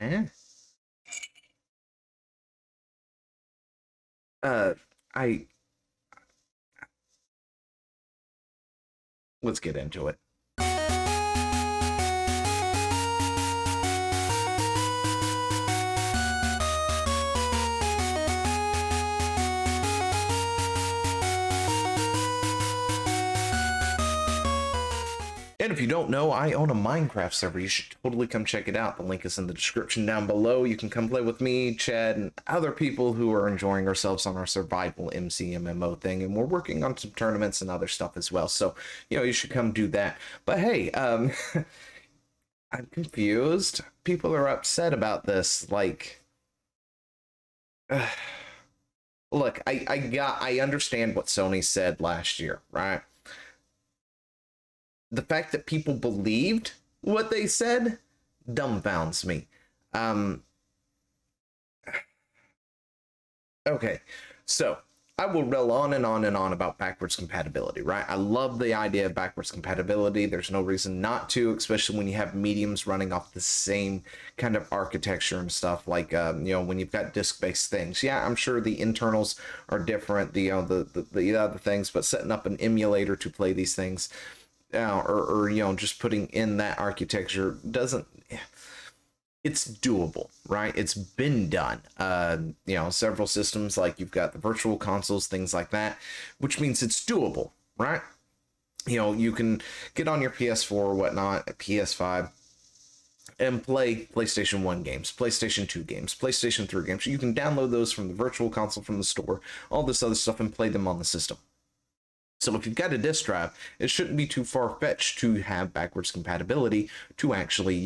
Eh? Uh, I let's get into it. And if you don't know, I own a Minecraft server. You should totally come check it out. The link is in the description down below. You can come play with me, Chad, and other people who are enjoying ourselves on our survival MMO thing. And we're working on some tournaments and other stuff as well. So, you should come do that. But hey, I'm confused. People are upset about this. Like, look, I understand what Sony said last year, right? The fact that people believed what they said dumbfounds me. Okay, so I will rail on and on and on about backwards compatibility, right? I love the idea of backwards compatibility. There's no reason not to, especially when you have mediums running off the same kind of architecture and stuff, like, when you've got disk-based things. Yeah, I'm sure the internals are different, the other things, but setting up an emulator to play these things, or just putting in that architecture doesn't, it's doable, right? It's been done. Several systems, like you've got the virtual consoles, things like that, which means it's doable, right? You can get on your PS4 or whatnot, PS5, and play PlayStation 1 games, PlayStation 2 games, PlayStation 3 games. You can download those from the virtual console from the store, all this other stuff, and play them on the system. So if you've got a disk drive, it shouldn't be too far-fetched to have backwards compatibility to actually,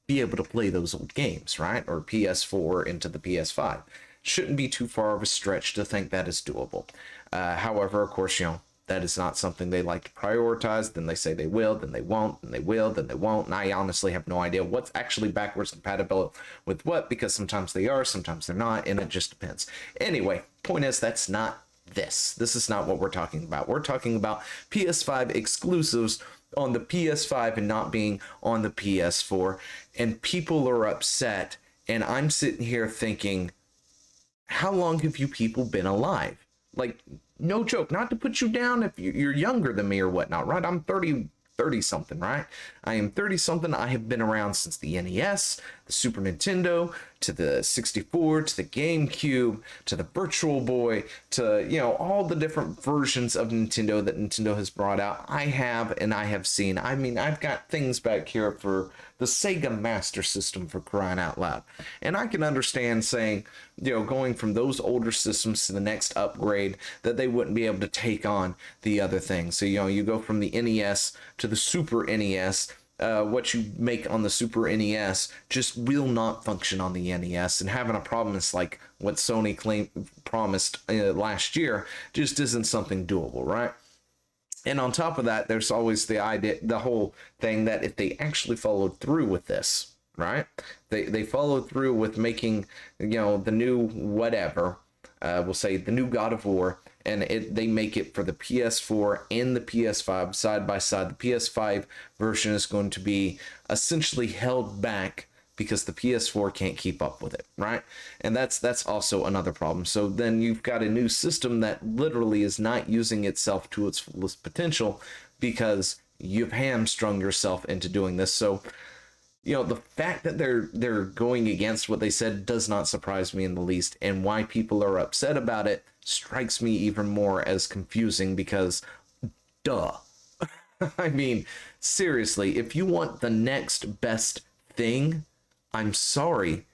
be able to play those old games, right? Or PS4 into the PS5. Shouldn't be too far of a stretch to think that is doable. However, of course, that is not something they like to prioritize. Then they say they will, then they won't, then they will, then they won't. And I honestly have no idea what's actually backwards compatible with what, because sometimes they are, sometimes they're not, and it just depends. Anyway, point is, that's not this. This is not what we're talking about. We're talking about PS5 exclusives on the PS5 and not being on the PS4. And people are upset. And I'm sitting here thinking, how long have you people been alive? Like, no joke, not to put you down if you're younger than me or whatnot, right? I'm 30 something, right? I am 30 something. I have been around since the NES, the Super Nintendo, to the 64, to the GameCube, to the Virtual Boy, to, all the different versions of Nintendo that Nintendo has brought out. I have seen. I mean, I've got things back here for the Sega Master System, for crying out loud. And I can understand saying, going from those older systems to the next upgrade, that they wouldn't be able to take on the other things. So, you go from the NES to the Super NES, what you make on the Super NES just will not function on the NES, and having a problem is like what Sony promised last year just isn't something doable, right? And on top of that, there's always the whole thing that if they actually followed through with this, right? They followed through with making, the new whatever, we'll say the new God of War, and they make it for the PS4 and the PS5 side by side. The PS5 version is going to be essentially held back because the PS4 can't keep up with it, right? And that's also another problem. So then you've got a new system that literally is not using itself to its fullest potential because you've hamstrung yourself into doing this. So, the fact that they're going against what they said does not surprise me in the least, and why people are upset about it strikes me even more as confusing because, duh. I mean, seriously, if you want the next best thing, I'm sorry,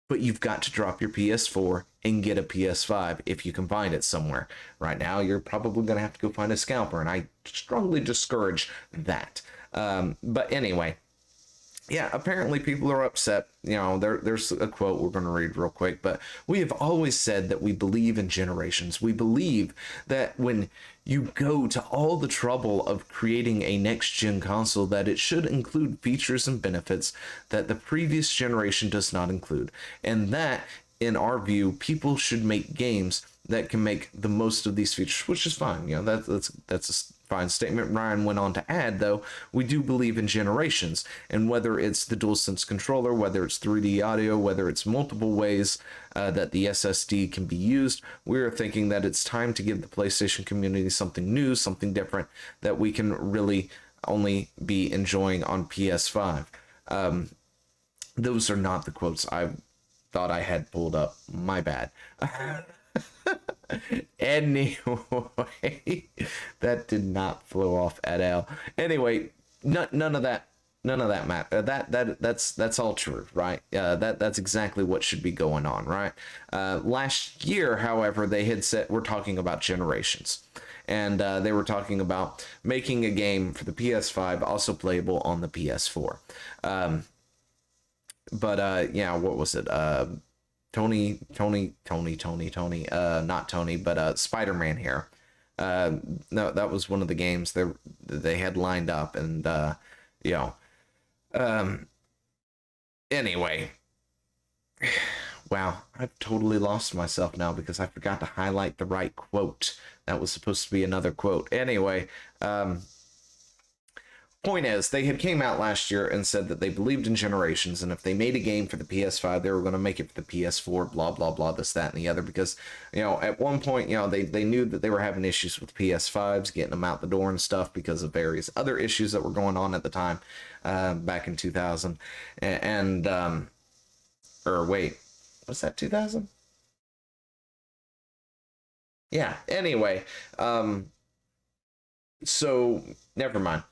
but you've got to drop your PS4 and get a PS5 if you can find it somewhere. Right now, you're probably going to have to go find a scalper, and I strongly discourage that. But anyway, yeah, apparently people are upset. There's a quote we're going to read real quick, but we have always said that we believe in generations. We believe that when you go to all the trouble of creating a next-gen console, that it should include features and benefits that the previous generation does not include. And that, in our view, people should make games that can make the most of these features, which is fine. That's fine statement. Ryan went on to add, though, we do believe in generations, and whether it's the DualSense controller, whether it's 3D audio, whether it's multiple ways that the SSD can be used, we're thinking that it's time to give the PlayStation community something new, something different that we can really only be enjoying on PS5. Those are not the quotes I thought I had pulled up. My bad. Anyway, that did not flow off at all. Anyway, none of that matter. That's all true, right? That's exactly what should be going on, right? Last year, however, they had said we're talking about generations, and they were talking about making a game for the PS5 also playable on the PS4. Yeah, what was it? Tony, not Tony, but Spider-Man here. No, that was one of the games they had lined up, and anyway, wow, I've totally lost myself now because I forgot to highlight the right quote. That was supposed to be another quote. Anyway, point is, they had came out last year and said that they believed in generations, and if they made a game for the PS5, they were going to make it for the PS4, blah, blah, blah, this, that, and the other, because, at one point, they knew that they were having issues with PS5s, getting them out the door and stuff because of various other issues that were going on at the time, back in 2000, or wait, was that 2000? Yeah, anyway, so, never mind.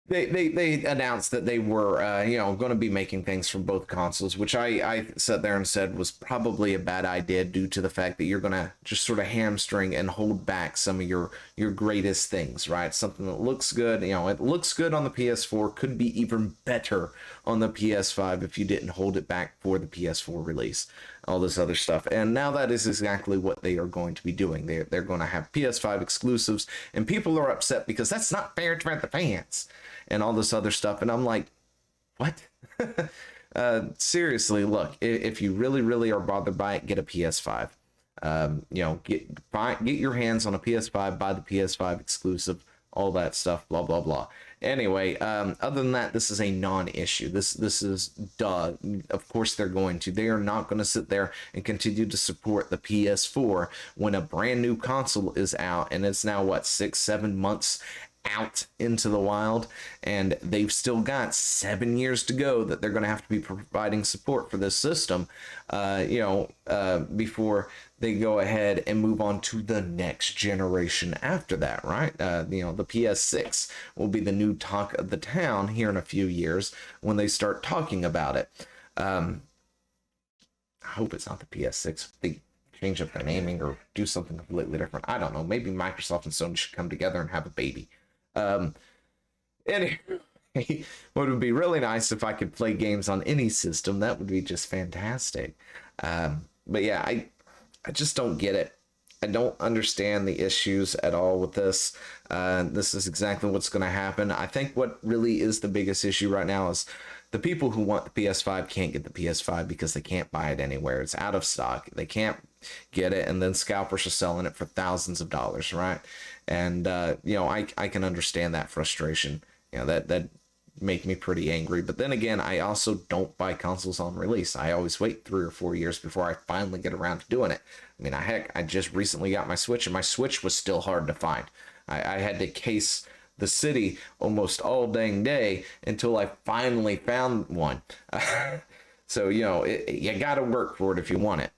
They announced that they were going to be making things for both consoles, which I sat there and said was probably a bad idea due to the fact that you're going to just sort of hamstring and hold back some of your greatest things, right? Something that looks good, it looks good on the PS4, could be even better on the PS5 if you didn't hold it back for the PS4 release, all this other stuff. And now that is exactly what they are going to be doing. They're going to have PS5 exclusives, and people are upset because that's not fair to the fans and all this other stuff. And I'm like, what? Seriously, look, if you really, really are bothered by it, get a PS5. Get your hands on a PS5, buy the PS5 exclusive, all that stuff, blah, blah, blah. Anyway, other than that, this is a non-issue. This is duh. Of course they are not going to sit there and continue to support the PS4 when a brand new console is out, and it's now, 6-7 months out into the wild, and they've still got 7 years to go that they're going to have to be providing support for this system, before they go ahead and move on to the next generation after that, right? The PS6 will be the new talk of the town here in a few years when they start talking about it. I hope it's not the PS6. They change up the naming or do something completely different. I don't know. Maybe Microsoft and Sony should come together and have a baby. Anyway, what would be really nice if I could play games on any system. That would be just fantastic. But yeah, I just don't get it. I don't understand the issues at all with this. This is exactly what's going to happen. I think what really is the biggest issue right now is the people who want the PS5 can't get the PS5 because they can't buy it anywhere. It's out of stock. They can't get it, and then scalpers are selling it for thousands of dollars, right? And I can understand that frustration. That make me pretty angry. But then again, I also don't buy consoles on release. I always wait 3 or 4 years before I finally get around to doing it. I mean, I just recently got my Switch, and my Switch was still hard to find. I had to case the city almost all dang day until I finally found one. So, you got to work for it if you want it.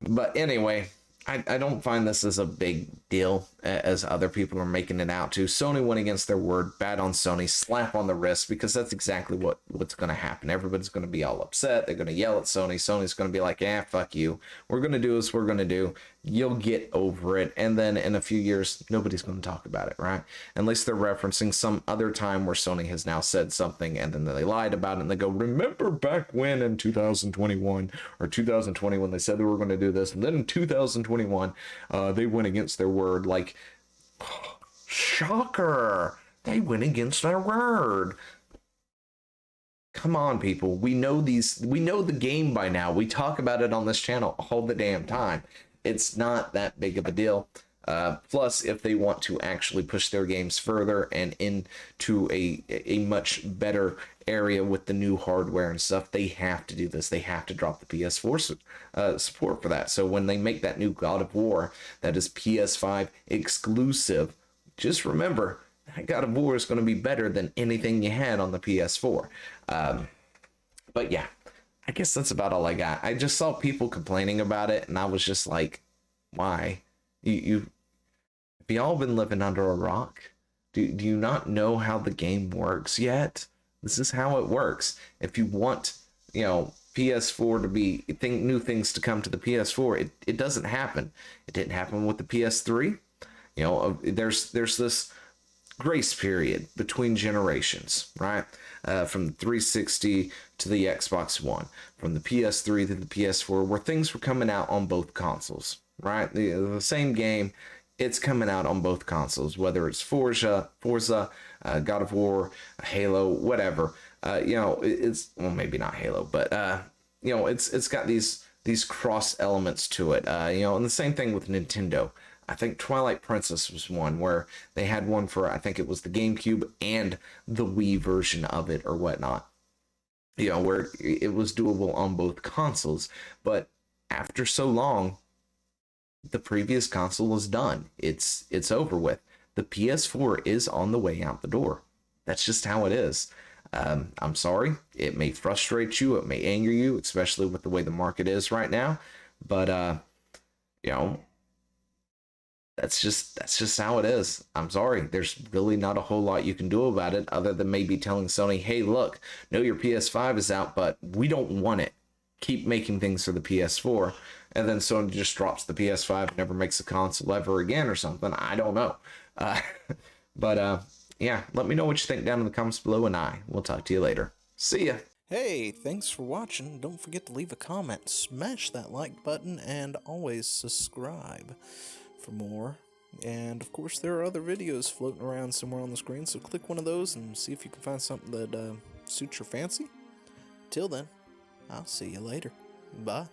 But anyway, I don't find this as a big deal as other people are making it out to. Sony went against their word. Bad on Sony. Slap on the wrist, because that's exactly what's going to happen. Everybody's going to be all upset. They're going to yell at Sony. Sony's going to be like, fuck you. We're going to do as we're going to do. You'll get over it. And then in a few years, nobody's going to talk about it, right? Unless they're referencing some other time where Sony has now said something and then they lied about it and they go, remember back when in 2021 or 2020 when they said they were going to do this, and then in 2021 they went against their word. Like, shocker, they went against their word. Come on, people. We know the game by now. We talk about it on this channel all the damn time. It's not that big of a deal. Plus, if they want to actually push their games further and into a much better area with the new hardware and stuff, they have to do this. They have to drop the PS4 support for that. So when they make that new God of War that is PS5 exclusive, just remember that God of War is going to be better than anything you had on the PS4. But yeah, I guess that's about all I got. I just saw people complaining about it, and I was just like, why? Have y'all been living under a rock? Do you not know how the game works yet? This is how it works. If you want, PS4 to be new things to come to the PS4, it doesn't happen. It didn't happen with the PS3. There's this grace period between generations, right? From the 360 to the Xbox One, from the PS3 to the PS4, where things were coming out on both consoles, right? The same game, it's coming out on both consoles, whether it's Forza, God of War, Halo, whatever. It's, well, maybe not Halo, but it's got these cross elements to it. And the same thing with Nintendo. I think Twilight Princess was one where they had one for, I think it was the GameCube and the Wii version of it or whatnot. Where it was doable on both consoles. But after so long, the previous console was done. It's over with. The PS4 is on the way out the door. That's just how it is. I'm sorry. It may frustrate you. It may anger you, especially with the way the market is right now. But, that's just how it is. I'm sorry. There's really not a whole lot you can do about it other than maybe telling Sony, hey, look, no, your PS5 is out, but we don't want it. Keep making things for the PS4. And then Sony just drops the PS5 and never makes a console ever again or something. I don't know. Yeah, let me know what you think down in the comments below, and we'll talk to you later. See ya. Hey, thanks for watching. Don't forget to leave a comment, smash that like button, and always subscribe for more. And of course, there are other videos floating around somewhere on the screen, so click one of those and see if you can find something that suits your fancy. Till then, I'll see you later. Bye.